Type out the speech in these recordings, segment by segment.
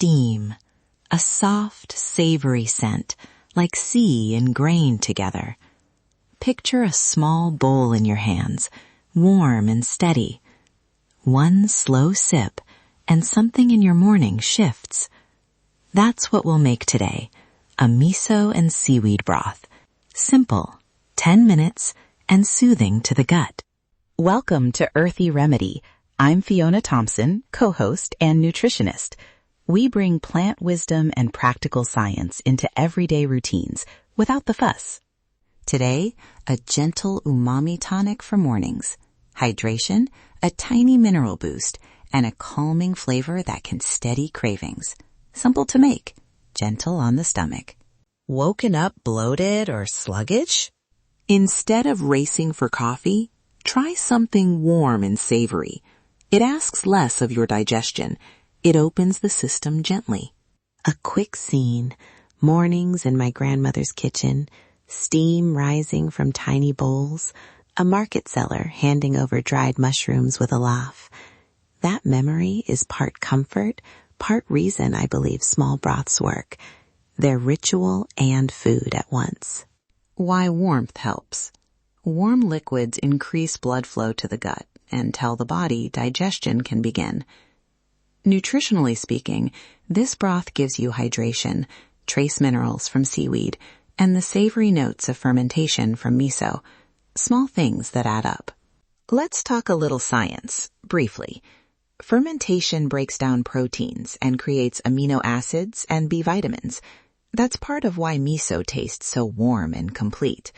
steam, a soft, savory scent like sea and grain together. Picture a small bowl in your hands, warm and steady. One slow sip, and something in your morning shifts. That's what we'll make today, a miso and seaweed broth. Simple, 10 minutes, and soothing to the gut. Welcome to Earthy Remedy. I'm Fiona Thompson, co-host and nutritionist. We bring plant wisdom and practical science into everyday routines without the fuss. Today, a gentle umami tonic for mornings, hydration, a tiny mineral boost, and a calming flavor that can steady cravings. Simple to make, gentle on the stomach. Woken up bloated or sluggish? Instead of racing for coffee, try something warm and savory. It asks less of your digestion. It opens the system gently. A quick scene, mornings in my grandmother's kitchen, steam rising from tiny bowls, a market seller handing over dried mushrooms with a laugh. That memory is part comfort, part reason I believe small broths work. They're ritual and food at once. Why warmth helps. Warm liquids increase blood flow to the gut and tell the body digestion can begin. Nutritionally speaking, this broth gives you hydration, trace minerals from seaweed, and the savory notes of fermentation from miso. Small things that add up. Let's talk a little science, briefly. Fermentation breaks down proteins and creates amino acids and B vitamins. That's part of why miso tastes so warm and complete.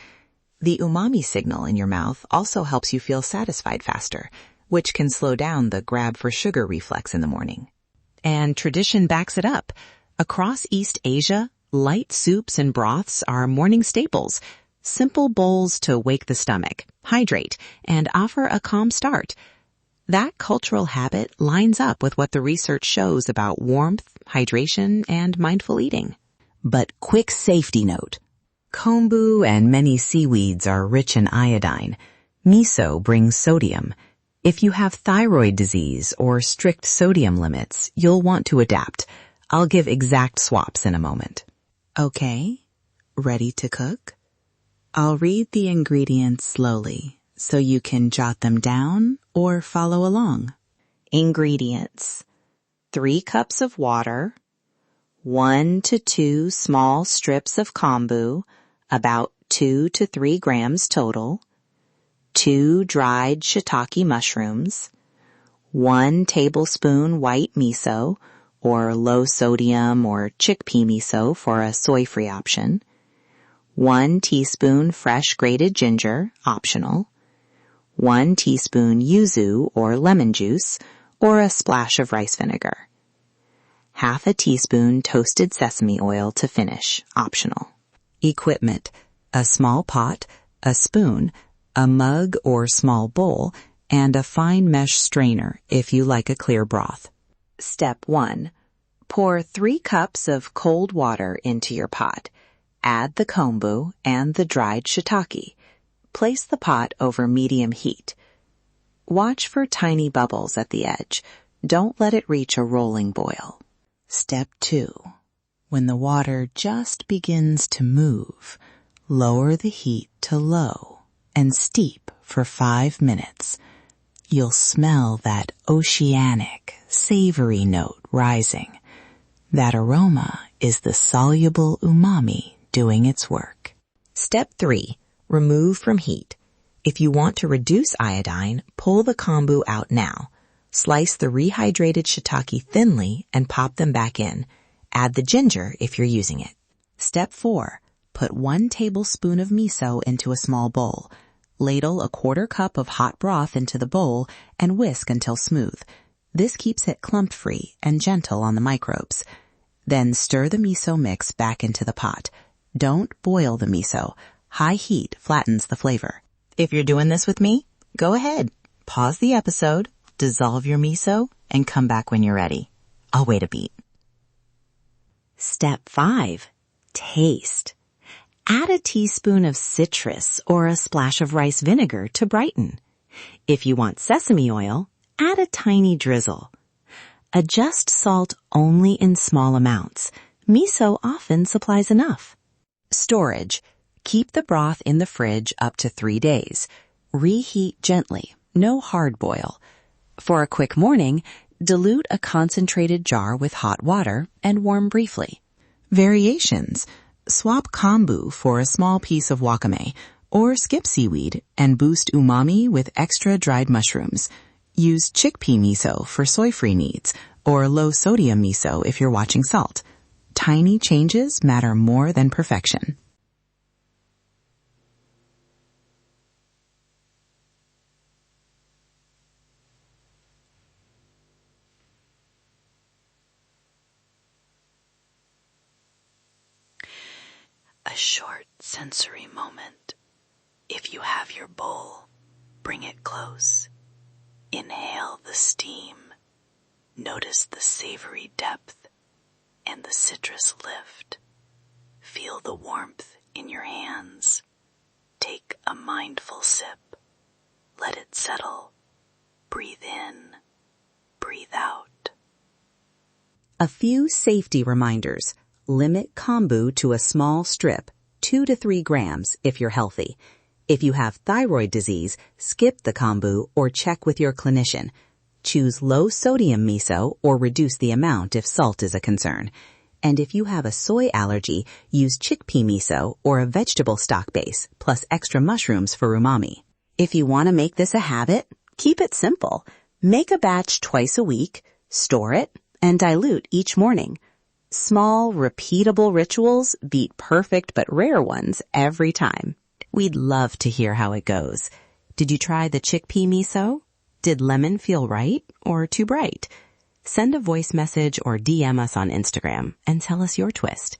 The umami signal in your mouth also helps you feel satisfied faster, which can slow down the grab for sugar reflex in the morning. And tradition backs it up. Across East Asia, light soups and broths are morning staples. Simple bowls to wake the stomach, hydrate, and offer a calm start. That cultural habit lines up with what the research shows about warmth, hydration, and mindful eating. But quick safety note. Kombu and many seaweeds are rich in iodine. Miso brings sodium. If you have thyroid disease or strict sodium limits, you'll want to adapt. I'll give exact swaps in a moment. Okay, ready to cook? I'll read the ingredients slowly so you can jot them down or follow along. Ingredients: 3 cups of water, 1 to 2 small strips of kombu, about 2 to 3 grams total, 2 dried shiitake mushrooms, 1 tablespoon white miso, or low sodium or chickpea miso for a soy-free option, 1 teaspoon fresh grated ginger, optional, 1 teaspoon yuzu or lemon juice, or a splash of rice vinegar, half a teaspoon toasted sesame oil to finish, optional. Equipment: a small pot, a spoon, a mug or small bowl, and a fine mesh strainer if you like a clear broth. Step 1. Pour 3 cups of cold water into your pot. Add the kombu and the dried shiitake. Place the pot over medium heat. Watch for tiny bubbles at the edge. Don't let it reach a rolling boil. Step 2. When the water just begins to move, lower the heat to low and steep for 5 minutes. You'll smell that oceanic, savory note rising. That aroma is the soluble umami doing its work. Step 3. Remove from heat. If you want to reduce iodine, pull the kombu out now. Slice the rehydrated shiitake thinly and pop them back in. Add the ginger if you're using it. Step 4. Put 1 tablespoon of miso into a small bowl. Ladle a 1/4 cup of hot broth into the bowl and whisk until smooth. This keeps it clump-free and gentle on the microbes. Then stir the miso mix back into the pot. Don't boil the miso. High heat flattens the flavor. If you're doing this with me, go ahead. Pause the episode, dissolve your miso, and come back when you're ready. I'll wait a beat. Step 5. Taste. Add a teaspoon of citrus or a splash of rice vinegar to brighten. If you want sesame oil, add a tiny drizzle. Adjust salt only in small amounts. Miso often supplies enough. Storage. Keep the broth in the fridge up to 3 days. Reheat gently, no hard boil. For a quick morning, dilute a concentrated jar with hot water and warm briefly. Variations. Swap kombu for a small piece of wakame, or skip seaweed and boost umami with extra dried mushrooms. Use chickpea miso for soy-free needs, or low-sodium miso if you're watching salt. Tiny changes matter more than perfection. A short sensory moment. If you have your bowl, bring it close. Inhale the steam. Notice the savory depth and the citrus lift. Feel the warmth in your hands. Take a mindful sip. Let it settle. Breathe in. Breathe out. A few safety reminders. Limit kombu to a small strip, 2 to 3 grams if you're healthy. If you have thyroid disease, skip the kombu or check with your clinician. Choose low-sodium miso or reduce the amount if salt is a concern. And if you have a soy allergy, use chickpea miso or a vegetable stock base, plus extra mushrooms for umami. If you want to make this a habit, keep it simple. Make a batch twice a week, store it, and dilute each morning. Small, repeatable rituals beat perfect but rare ones every time. We'd love to hear how it goes. Did you try the chickpea miso? Did lemon feel right or too bright? Send a voice message or DM us on Instagram and tell us your twist.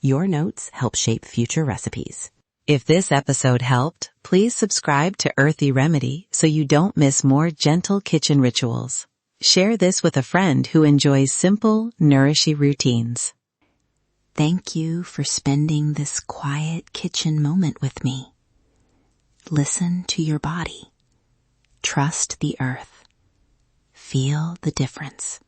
Your notes help shape future recipes. If this episode helped, please subscribe to Earthy Remedy so you don't miss more gentle kitchen rituals. Share this with a friend who enjoys simple, nourishy routines. Thank you for spending this quiet kitchen moment with me. Listen to your body. Trust the earth. Feel the difference.